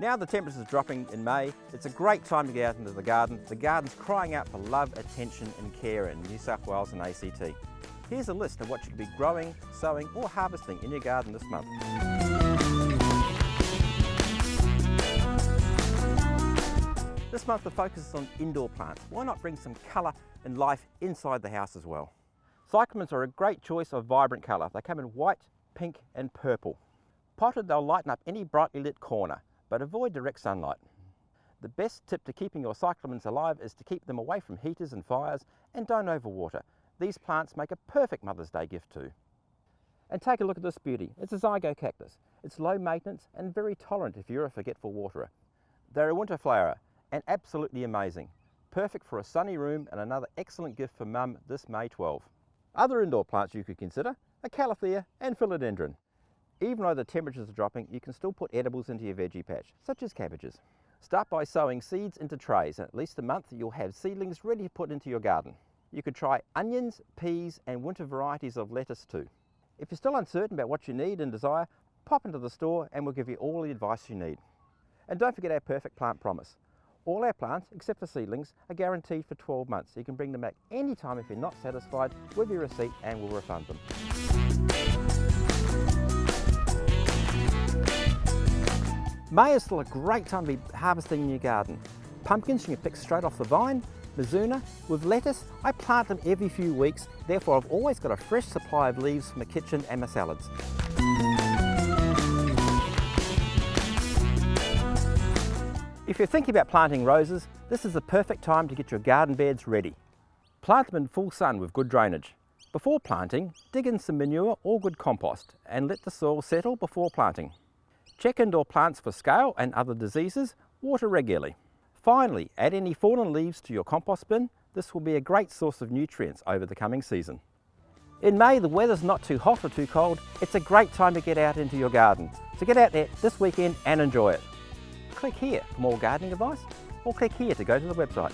Now the temperatures are dropping in May, it's a great time to get out into the garden. The garden's crying out for love, attention and care in New South Wales and ACT. Here's a list of what you could be growing, sowing or harvesting in your garden this month. This month the focus is on indoor plants. Why not bring some colour and life inside the house as well? Cyclamens are a great choice of vibrant colour. They come in white, pink and purple. Potted, they'll lighten up any brightly lit corner, but avoid direct sunlight. The best tip to keeping your cyclamens alive is to keep them away from heaters and fires and don't overwater. These plants make a perfect Mother's Day gift too. And take a look at this beauty. It's a zygo cactus. It's low maintenance and very tolerant if you're a forgetful waterer. They're a winter flower and absolutely amazing. Perfect for a sunny room and another excellent gift for Mum this May 12. Other indoor plants you could consider are calathea and philodendron. Even though the temperatures are dropping, you can still put edibles into your veggie patch, such as cabbages. Start by sowing seeds into trays, and at least a month you'll have seedlings ready to put into your garden. You could try onions, peas and winter varieties of lettuce too. If you're still uncertain about what you need and desire, pop into the store and we'll give you all the advice you need. And don't forget our perfect plant promise. All our plants, except for seedlings, are guaranteed for 12 months. You can bring them back anytime if you're not satisfied with your receipt and we'll refund them. May is still a great time to be harvesting in your garden. Pumpkins you can pick straight off the vine. Mizuna. With lettuce, I plant them every few weeks, therefore I've always got a fresh supply of leaves from the kitchen and my salads. If you're thinking about planting roses, this is the perfect time to get your garden beds ready. Plant them in full sun with good drainage. Before planting, dig in some manure or good compost and let the soil settle before planting. Check indoor plants for scale and other diseases, water regularly. Finally, add any fallen leaves to your compost bin. This will be a great source of nutrients over the coming season. In May, the weather's not too hot or too cold. It's a great time to get out into your garden. So get out there this weekend and enjoy it. Click here for more gardening advice, or click here to go to the website.